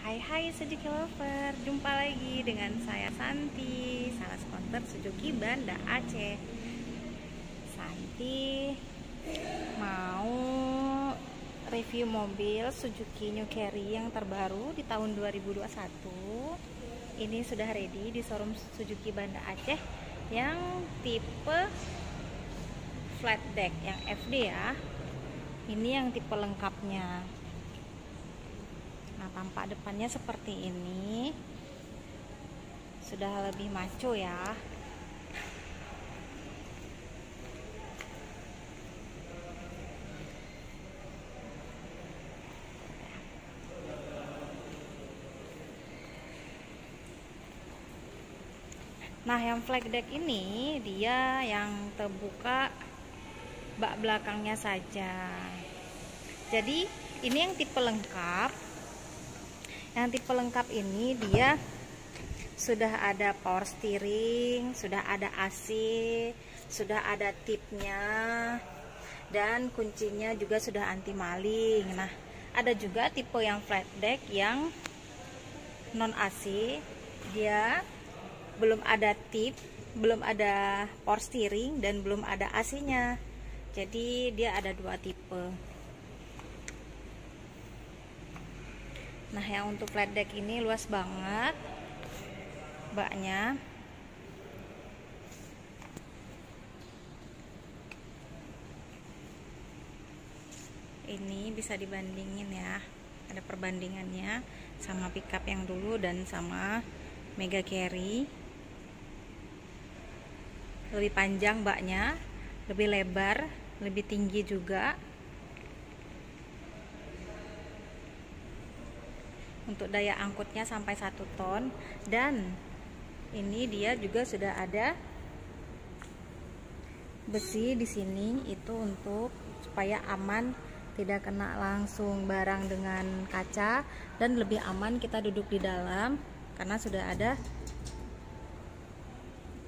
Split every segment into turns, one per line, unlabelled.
Hai Suzuki Lover, jumpa lagi dengan saya Santi, salah sponsor Suzuki Banda Aceh. Santi mau review mobil Suzuki New Carry yang terbaru di tahun 2021. Ini sudah ready di showroom Suzuki Banda Aceh yang tipe flat deck yang FD ya. Ini yang tipe lengkapnya. Nah, tampak depannya seperti ini. Sudah lebih maco ya. Nah, yang flag deck ini dia yang terbuka bak belakangnya saja. Jadi, ini yang tipe lengkap. Yang tipe lengkap ini dia sudah ada power steering, sudah ada AC, sudah ada tipnya, dan kuncinya juga sudah anti maling. Nah, ada juga tipe yang flat deck yang non AC, dia belum ada tip, belum ada power steering, dan belum ada AC-nya. Jadi dia ada dua tipe. Nah, yang untuk flat deck ini luas banget baknya. Ini bisa dibandingin ya, ada perbandingannya sama pickup yang dulu dan sama Mega Carry. Lebih panjang baknya, lebih lebar, lebih tinggi juga. Untuk daya angkutnya sampai 1 ton, dan ini dia juga sudah ada besi di sini itu untuk supaya aman, tidak kena langsung barang dengan kaca, dan lebih aman kita duduk di dalam karena sudah ada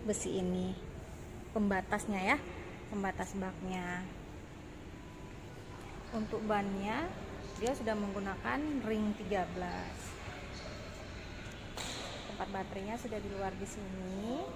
besi ini pembatasnya ya, pembatas baknya. Untuk bannya dia sudah menggunakan ring 13. Tempat baterainya sudah di luar di sini.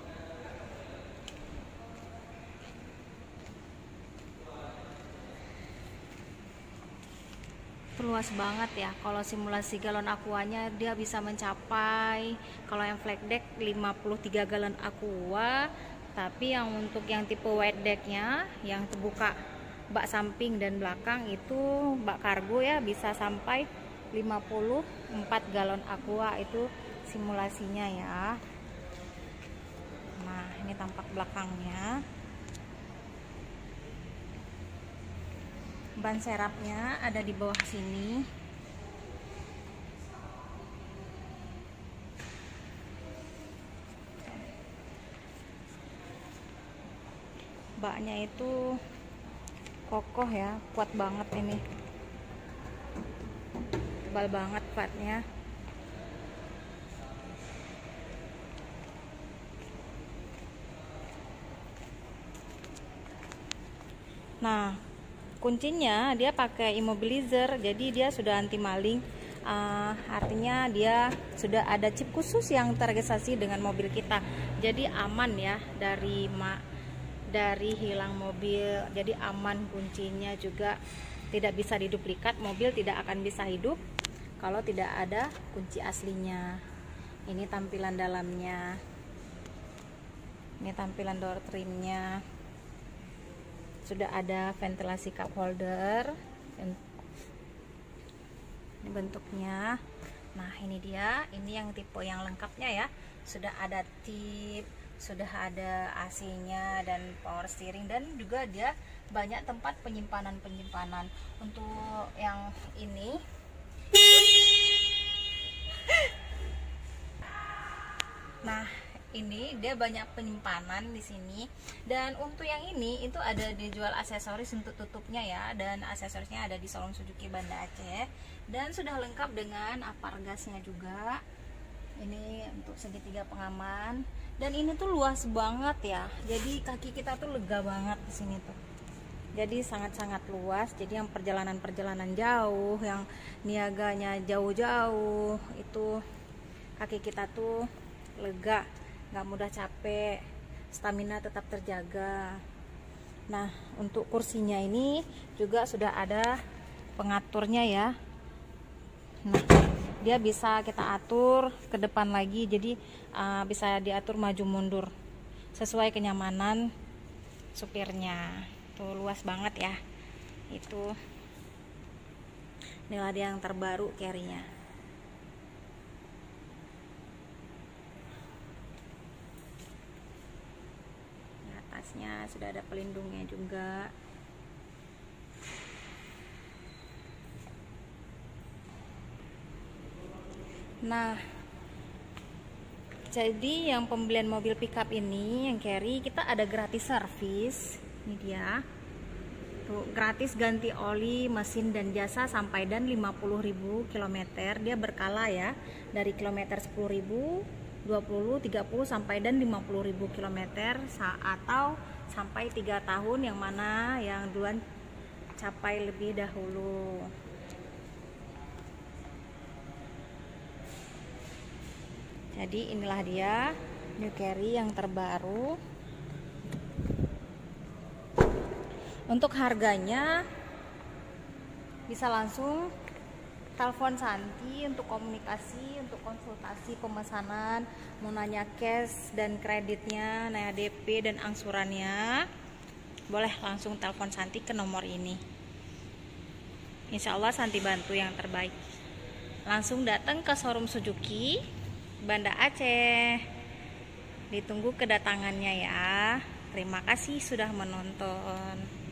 Luas banget ya. Kalau simulasi galon aquanya dia bisa mencapai, kalau yang flat deck 53 galon aqua, tapi yang untuk yang tipe wide decknya yang terbuka bak samping dan belakang itu bak kargo ya, bisa sampai 54 galon aqua itu simulasinya ya. Nah, ini tampak belakangnya. Ban serapnya ada di bawah sini. Baknya itu kokoh ya, kuat banget ini, tebal banget batnya. Nah, kuncinya dia pakai immobilizer, jadi dia sudah anti maling. Artinya dia sudah ada chip khusus yang terregistrasi dengan mobil kita, jadi aman ya dari hilang mobil. Jadi aman, kuncinya juga tidak bisa diduplikat, mobil tidak akan bisa hidup kalau tidak ada kunci aslinya. Ini tampilan dalamnya, ini tampilan door trimnya, sudah ada ventilasi cup holder. Ini bentuknya. Nah, ini dia, ini yang tipe yang lengkapnya ya, sudah ada tip, sudah ada AC-nya dan power steering, dan juga dia banyak tempat penyimpanan. Untuk yang ini nah, ini dia banyak penyimpanan di sini. Dan untuk yang ini itu ada dijual aksesoris untuk tutupnya ya, dan aksesorisnya ada di showroom Suzuki Banda Aceh, dan sudah lengkap dengan apar gasnya juga. Ini untuk segitiga pengaman, dan ini tuh luas banget ya, jadi kaki kita tuh lega banget di sini tuh. Jadi sangat-sangat luas. Jadi yang perjalanan-perjalanan jauh, yang niaganya jauh-jauh, itu kaki kita tuh lega, nggak mudah capek, stamina tetap terjaga. Nah, untuk kursinya ini juga sudah ada pengaturnya ya. Nah, dia bisa kita atur ke depan lagi, jadi bisa diatur maju mundur sesuai kenyamanan supirnya. Tuh luas banget ya. Inilah dia yang terbaru carry-nya. Di atasnya sudah ada pelindungnya juga. Nah, jadi yang pembelian mobil pickup ini yang carry kita ada gratis servis. Ini dia tuh, gratis ganti oli, mesin dan jasa sampai dan 50.000 km. Dia berkala ya, dari kilometer 10.000, 20, 30 sampai dan 50.000 km atau sampai 3 tahun, yang mana yang duluan capai lebih dahulu. Jadi inilah dia new carry yang terbaru. Untuk harganya bisa langsung telepon Santi untuk komunikasi, untuk konsultasi pemesanan, mau nanya cash dan kreditnya, nanya DP dan angsurannya, boleh langsung telepon Santi ke nomor ini. Insya Allah Santi bantu yang terbaik. Langsung datang ke showroom Suzuki Banda Aceh. Ditunggu kedatangannya ya. Terima kasih sudah menonton.